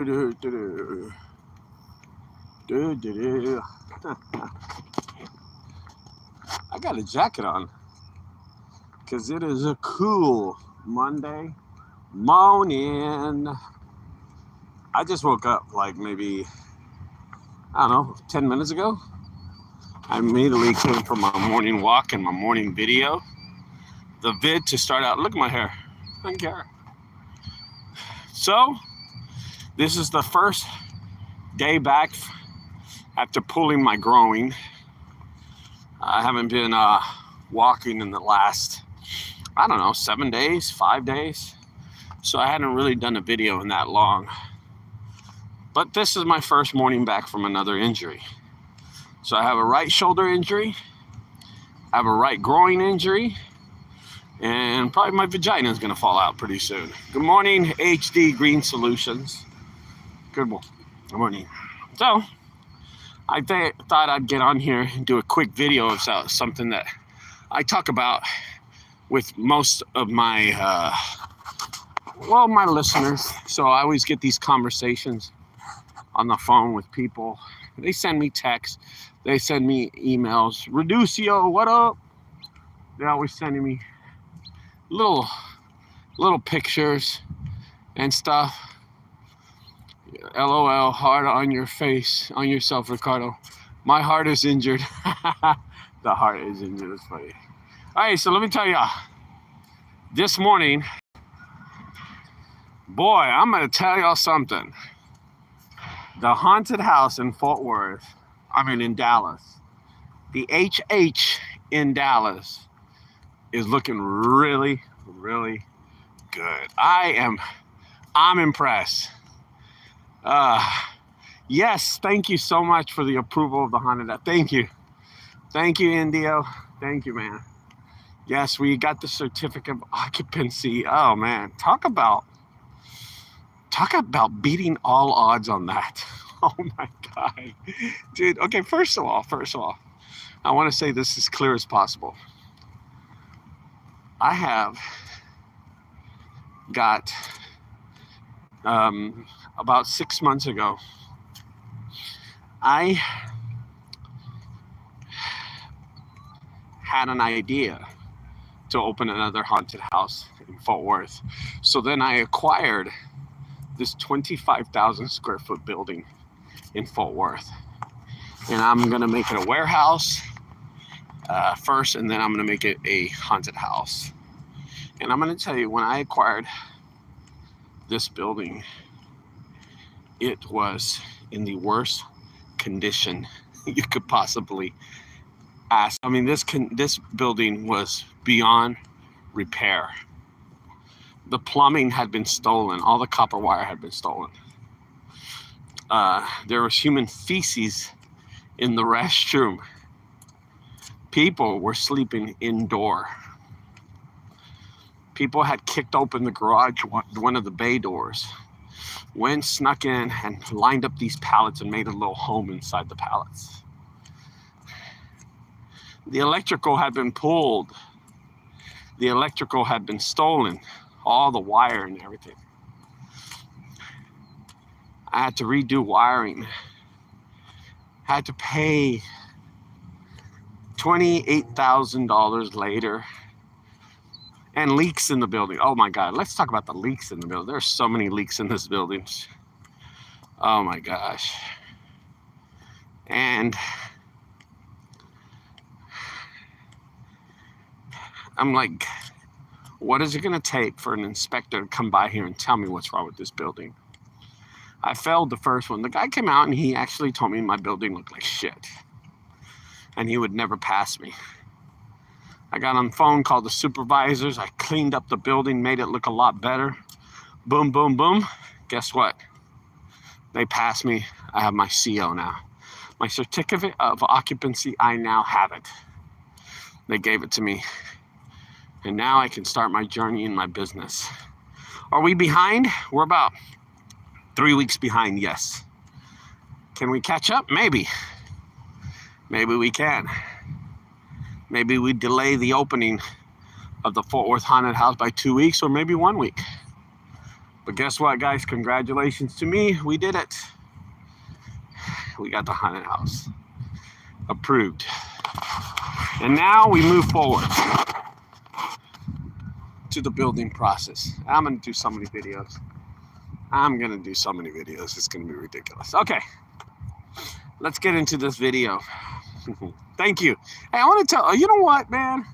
Do-do-do-do. Do-do-do. I got a jacket on because it is a cool Monday morning. I just woke up like maybe, I don't know, 10 minutes ago. I immediately came from my morning walk and my morning video. The vid to start out, look at my hair. I don't care. So, this is the first day back after pulling my groin. I haven't been walking in the last, I don't know, 7 days, 5 days. So I hadn't really done a video in that long. But this is my first morning back from another injury. So I have a right shoulder injury, I have a right groin injury, and probably my vagina is going to fall out pretty soon. Good morning, HD Green Solutions. Good morning. So, I thought I'd get on here and do a quick video of something that I talk about with most of my, my listeners. So I always get these conversations on the phone with people. They send me texts. They send me emails. Reducio, what up? They're always sending me little pictures and stuff. LOL, hard on your face, on yourself, Ricardo. My heart is injured. The heart is injured. It's funny. All right, so let me tell y'all. This morning, boy, I'm going to tell y'all something. The haunted house in in Dallas, the HH in Dallas is looking really, really good. I'm impressed. Yes, thank you so much for the approval of the haunted house. Thank you, Indio. Thank you, man. Yes, we got the certificate of occupancy. Oh man, talk about beating all odds on that. Oh my God, dude. Okay, first of all, I want to say this as clear as possible. I have got about 6 months ago, I had an idea to open another haunted house in Fort Worth. So then I acquired this 25,000 square foot building in Fort Worth. And I'm going to make it a warehouse first, and then I'm going to make it a haunted house. And I'm going to tell you, when I acquired this building, it was in the worst condition you could possibly ask. I mean, this building was beyond repair. The plumbing had been stolen. All the copper wire had been stolen. There was human feces in the restroom. People were sleeping indoor. People had kicked open the garage, one of the bay doors, snuck in and lined up these pallets and made a little home inside the pallets. The electrical had been pulled. The electrical had been stolen, all the wire and everything. I had to redo wiring. I had to pay $28,000 later. And leaks in the building. Oh my God, let's talk about the leaks in the building. There's so many leaks in this building. Oh my gosh. And I'm like, what is it going to take for an inspector to come by here and tell me what's wrong with this building? I failed the first one. The guy came out and he actually told me my building looked like shit. And he would never pass me. I got on the phone, called the supervisors. I cleaned up the building, made it look a lot better. Boom, boom, boom. Guess what? They passed me. I have my CO now. My certificate of occupancy, I now have it. They gave it to me. And now I can start my journey in my business. Are we behind? We're about 3 weeks behind, yes. Can we catch up? Maybe. Maybe we can. Maybe we delay the opening of the Fort Worth Haunted House by 2 weeks or maybe 1 week. But guess what, guys? Congratulations to me. We did it. We got the haunted house approved. And now we move forward to the building process. I'm going to do so many videos. It's going to be ridiculous. Okay. Let's get into this video. Thank you. Hey, I want to tell, you know what, man?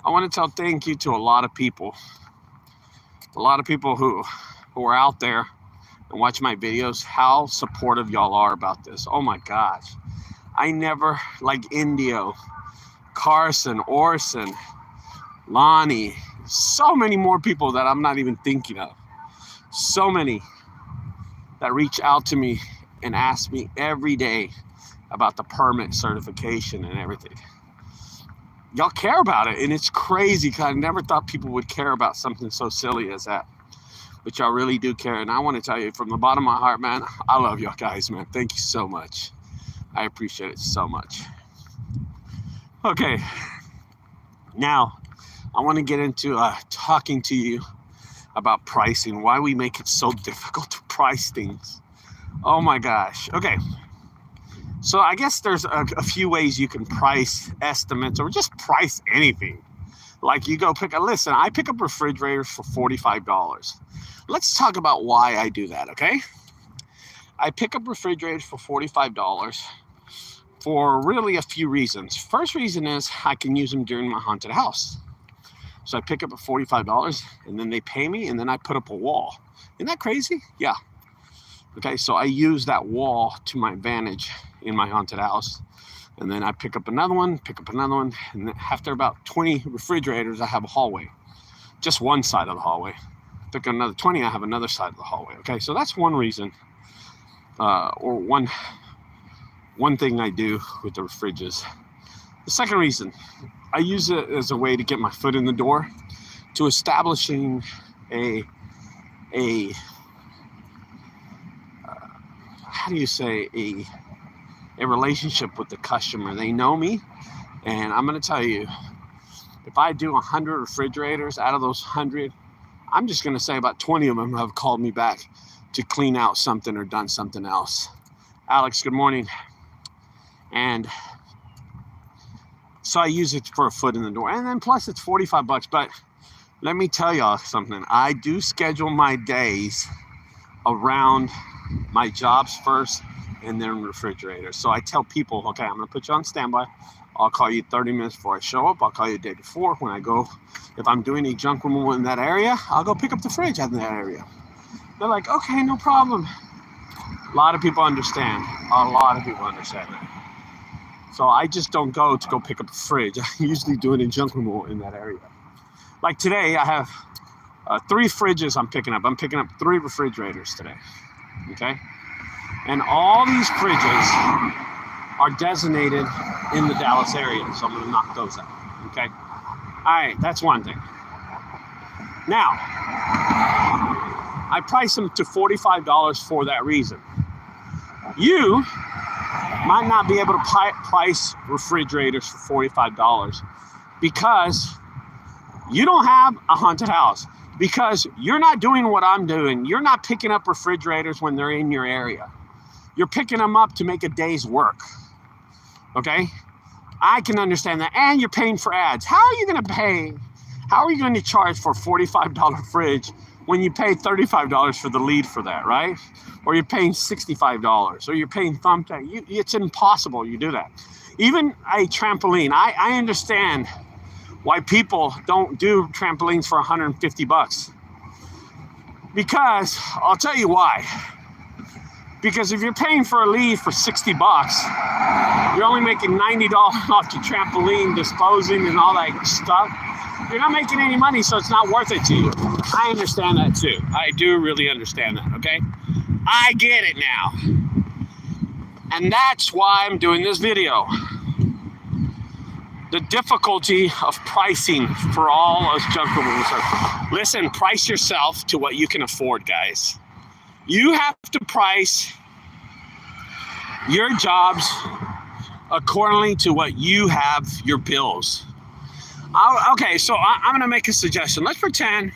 I want to tell thank you to a lot of people. A lot of people who are out there and watch my videos, how supportive y'all are about this. Oh my gosh. I never, like Indio, Carson, Orson, Lonnie, so many more people that I'm not even thinking of. So many that reach out to me and ask me every day about the permit certification and everything. Y'all care about it, and it's crazy because I never thought people would care about something so silly as that. But y'all really do care, and I want to tell you from the bottom of my heart, man, I love y'all guys, man. Thank you so much. I appreciate it so much. Okay, now I want to get into talking to you about pricing, why we make it so difficult to price things. Oh my gosh. Okay. So I guess there's a few ways you can price estimates or just price anything. Like you go listen, I pick up refrigerators for $45. Let's talk about why I do that, okay? I pick up refrigerators for $45 for really a few reasons. First reason is I can use them during my haunted house. So I pick up at $45 and then they pay me and then I put up a wall. Isn't that crazy? Yeah. Okay, so I use that wall to my advantage in my haunted house. And then I pick up another one, and then after about 20 refrigerators, I have a hallway. Just one side of the hallway. Pick up another 20, I have another side of the hallway. Okay, so that's one reason, or one thing I do with the fridges. The second reason, I use it as a way to get my foot in the door to establishing how do you say, a relationship with the customer. They know me, and I'm going to tell you, if I do 100 refrigerators, out of those 100, I'm just going to say about 20 of them have called me back to clean out something or done something else. Alex, good morning. And so I use it for a foot in the door, and then plus it's $45. But let me tell y'all something. I do schedule my days around my jobs first and then refrigerators. So I tell people, okay, I'm going to put you on standby. I'll call you 30 minutes before I show up. I'll call you the day before when I go. If I'm doing a junk removal in that area, I'll go pick up the fridge in that area. They're like, okay, no problem. A lot of people understand. A lot of people understand that. So I just don't go to go pick up the fridge. I usually do it in junk removal in that area. Like today, I have 3 fridges I'm picking up. I'm picking up 3 refrigerators today. Okay? And all these fridges are designated in the Dallas area, so I'm going to knock those out. Okay? All right, that's one thing. Now, I price them to $45 for that reason. You might not be able to price refrigerators for $45 because you don't have a haunted house, because you're not doing what I'm doing. You're not picking up refrigerators when they're in your area. You're picking them up to make a day's work. Okay? I can understand that. And you're paying for ads. How are you going to pay? How are you going to charge for a $45 fridge when you pay $35 for the lead for that, right? Or you're paying $65, or you're paying thumbtack. It's impossible you do that. Even a trampoline. I understand why people don't do trampolines for $150. Because, I'll tell you why. Because if you're paying for a lead for $60, you're only making $90 off your trampoline, disposing and all that stuff. You're not making any money, so it's not worth it to you. I understand that too. I do really understand that, okay? I get it now. And that's why I'm doing this video. The difficulty of pricing for all us junk removals. Listen, price yourself to what you can afford, guys. You have to price your jobs accordingly to what you have, your bills. Okay, so I'm going to make a suggestion. Let's pretend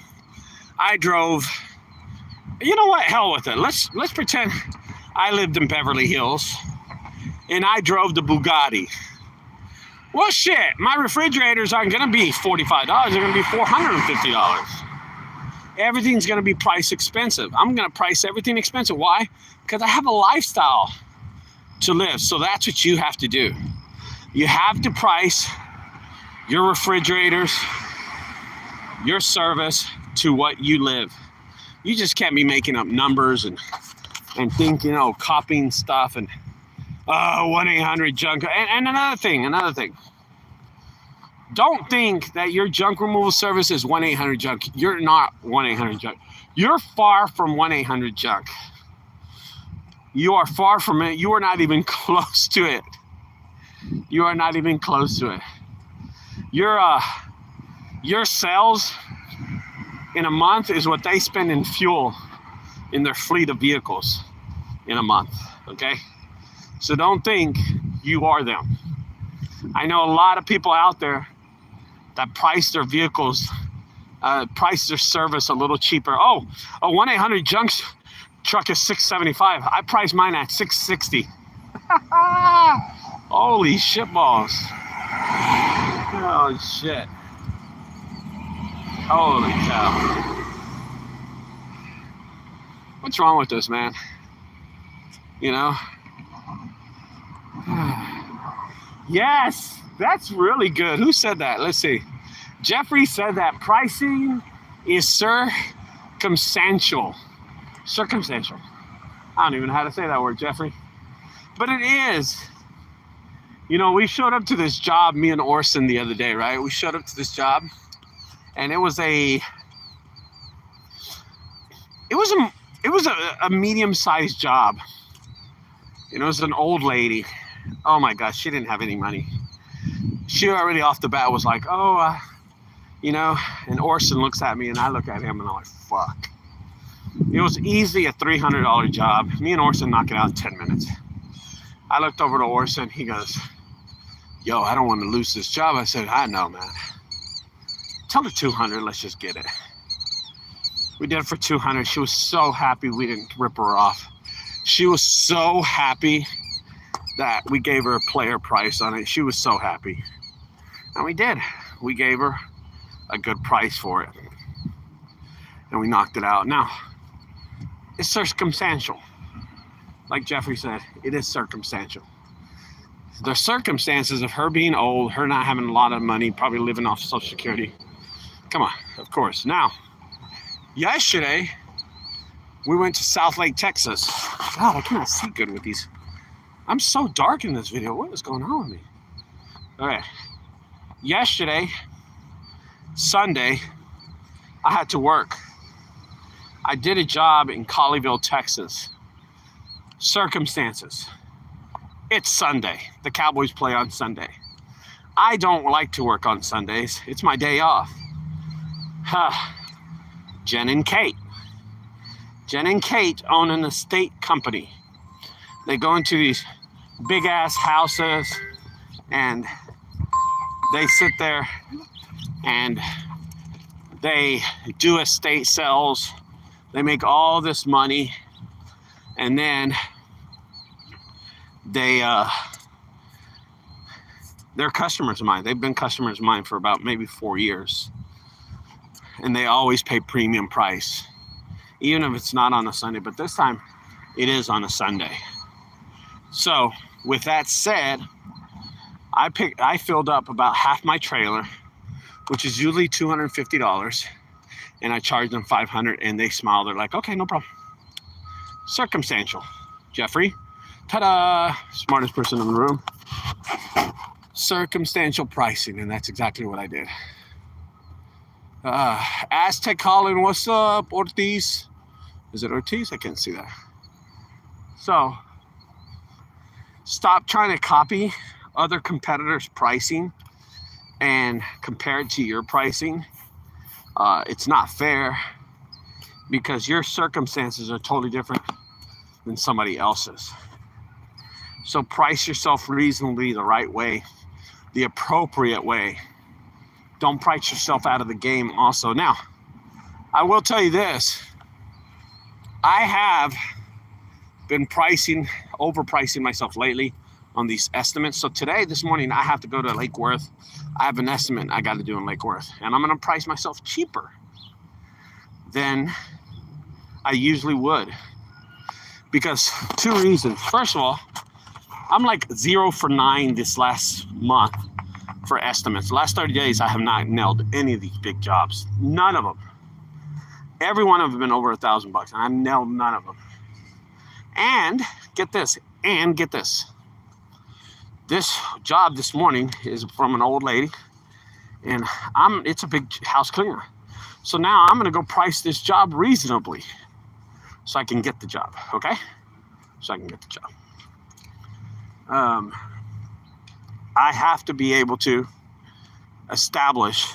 I drove You know what? Hell with it. Let's pretend I lived in Beverly Hills and I drove the Bugatti. Well, shit, my refrigerators aren't going to be $45. They're going to be $450. Everything's going to be price expensive. I'm going to price everything expensive. Why? Because I have a lifestyle to live. So that's what you have to do. You have to price your refrigerators, your service to what you live. You just can't be making up numbers and think, copying stuff and 1-800-JUNK. And another thing. Don't think that your junk removal service is 1-800-JUNK. You're not 1-800-JUNK. You're far from 1-800-JUNK. You are far from it. You are not even close to it. You are not even close to it. Your sales in a month is what they spend in fuel in their fleet of vehicles in a month, okay? So don't think you are them. I know a lot of people out there that price their vehicles, price their service a little cheaper. A 1-800-JUNK truck is $675. I price mine at $660. Holy shitballs. Oh, shit. Holy cow. What's wrong with this, man? Yes, that's really good. Who said that? Let's see. Jeffrey said that pricing is circumstantial. Circumstantial. I don't even know how to say that word, Jeffrey. But it is. We showed up to this job, me and Orson, the other day, right? We showed up to this job, and it was a medium-sized job. It was an old lady. Oh my gosh, she didn't have any money. She already off the bat was like, and Orson looks at me and I look at him and I'm like, fuck. It was easily a $300 job. Me and Orson knock it out in 10 minutes. I looked over to Orson. He goes, yo, I don't want to lose this job. I said, I know, man. Tell her 200, let's just get it. We did it for 200. She was so happy we didn't rip her off. She was so happy that we gave her a player price on it. She was so happy. And we did. We gave her a good price for it. And we knocked it out. Now, it's circumstantial. Like Jeffrey said, it is circumstantial. The circumstances of her being old, her not having a lot of money, probably living off Social Security. Come on, of course. Now, yesterday, we went to South Lake, Texas. God, I cannot see good with these. I'm so dark in this video. What is going on with me? All right. Yesterday, Sunday, I had to work. I did a job in Colleyville, Texas. Circumstances. It's Sunday. The Cowboys play on Sunday. I don't like to work on Sundays. It's my day off. Jen and Kate. Jen and Kate own an estate company. They go into these big ass houses and they sit there and they do estate sales. They make all this money and then they're customers of mine. They've been customers of mine for about maybe 4 years. And they always pay premium price, even if it's not on a Sunday. But this time, it is on a Sunday. So, with that said, I filled up about half my trailer, which is usually $250, and I charged them $500, and they smiled. They're like, okay, no problem. Circumstantial. Jeffrey, ta-da, smartest person in the room. Circumstantial pricing, and that's exactly what I did. Aztec Colin, what's up? Ortiz. Is it Ortiz? I can't see that. So, stop trying to copy other competitors' pricing and compare it to your pricing. It's not fair because your circumstances are totally different than somebody else's. So price yourself reasonably the right way, the appropriate way. Don't price yourself out of the game also. Now, I will tell you this. I have been overpricing myself lately on these estimates. So this morning, I have to go to Lake Worth. I have an estimate I got to do in Lake Worth, and I'm going to price myself cheaper than I usually would, because 2 reasons. First of all, I'm like 0 for 9 this last month for estimates. The last 30 days, I have not nailed any of these big jobs. None of them. Every one of them have been over $1,000, and I've nailed none of them. And get this. This job this morning is from an old lady, and it's a big house cleaner. So now I'm gonna go price this job reasonably so I can get the job, okay? So I can get the job. I have to be able to establish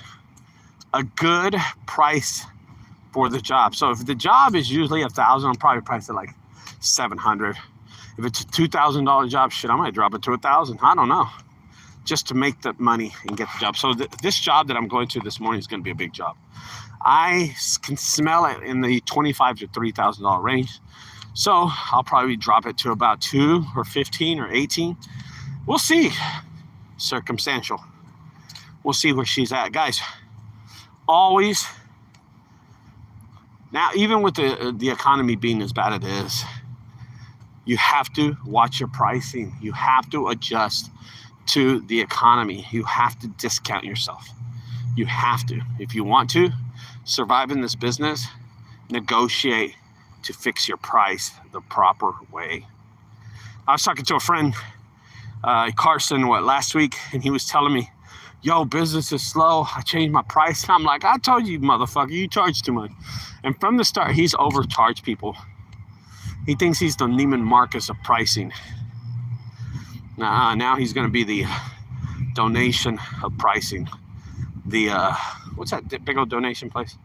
a good price for the job. So if the job is usually $1,000, I'll probably price it like $700. If it's a $2,000 job, shit, I might drop it to $1,000. I don't know, just to make the money and get the job. So this job that I'm going to this morning is going to be a big job. I can smell it in the $25,000 to $3,000 range. So I'll probably drop it to about 2 or 15 or 18. We'll see. Circumstantial. We'll see where she's at, guys. Always. Now, even with the economy being as bad as it is, you have to watch your pricing. You have to adjust to the economy. You have to discount yourself. You have to. If you want to survive in this business, negotiate to fix your price the proper way. I was talking to a friend, Carson, last week, and he was telling me, yo, business is slow. I changed my price. I'm like, I told you, motherfucker, you charge too much. And from the start, he's overcharged people. He thinks he's the Neiman Marcus of pricing. Now he's going to be the donation of pricing. The, what's that big old donation place?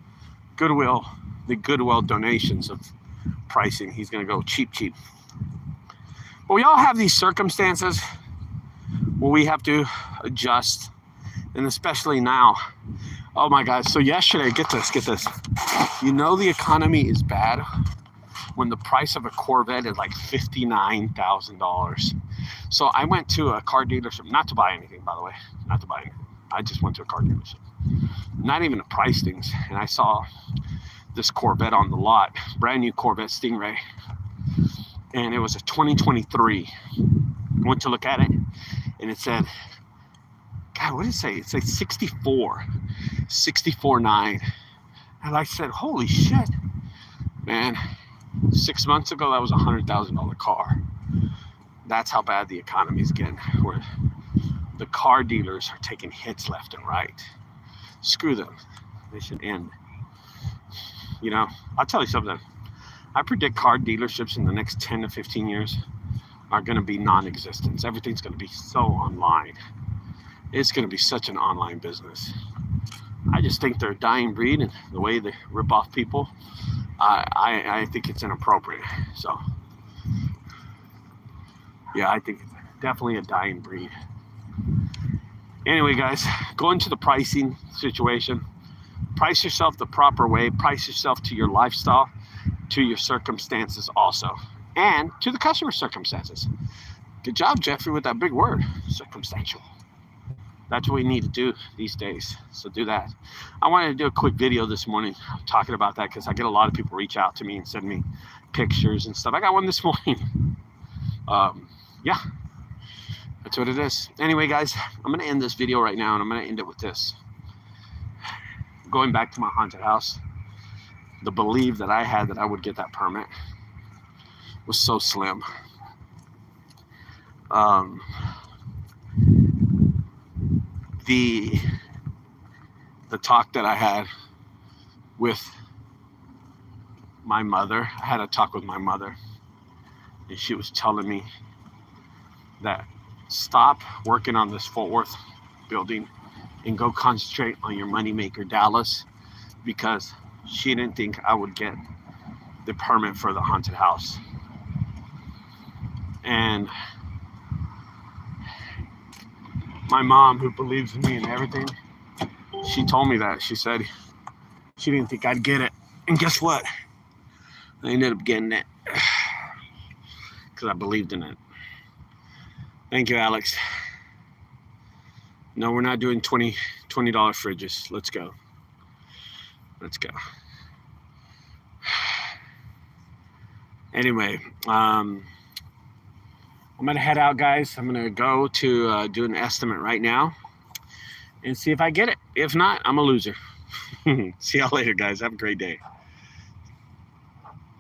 Goodwill. The Goodwill donations of pricing. He's going to go cheap. But we all have these circumstances where we have to adjust. And especially now. Oh my God. So yesterday, get this. You know the economy is bad when the price of a Corvette is like $59,000. So I went to a car dealership, not to buy anything, by the way. Not to buy anything. I just went to a car dealership. Not even to price things. And I saw this Corvette on the lot. Brand new Corvette Stingray. And it was a 2023. I went to look at it, and it said, God, what did it say? It said 64.9. And I said, holy shit, man. 6 months ago, that was a $100,000 car. That's how bad the economy is getting, where the car dealers are taking hits left and right. Screw them. They should end. You know, I'll tell you something. I predict car dealerships in the next 10 to 15 years are going to be non-existent. Everything's going to be so online. It's going to be such an online business. I just think they're a dying breed, and the way they rip off people, I think it's inappropriate. So, yeah, I think it's definitely a dying breed. Anyway, guys, go into the pricing situation. Price yourself the proper way. Price yourself to your lifestyle, to your circumstances also, and to the customer circumstances. Good job, Jeffrey, with that big word, circumstantial. That's what we need to do these days. So do that. I wanted to do a quick video this morning talking about that because I get a lot of people reach out to me and send me pictures and stuff. I got one this morning. Yeah, that's what it is. Anyway, guys, I'm going to end this video right now, and I'm going to end it with this. Going back to my haunted house, the belief that I had that I would get that permit was so slim. The talk that I had with my mother, I had a talk with my mother, and she was telling me that stop working on this Fort Worth building and go concentrate on your moneymaker, Dallas, because she didn't think I would get the permit for the haunted house. And my mom, who believes in me and everything, she told me that. She said she didn't think I'd get it. And guess what? I ended up getting it because I believed in it. Thank you, Alex. No, we're not doing $20 fridges. Let's go. Let's go. Anyway, I'm going to head out, guys. I'm going to go to do an estimate right now and see if I get it. If not, I'm a loser. See y'all later, guys. Have a great day.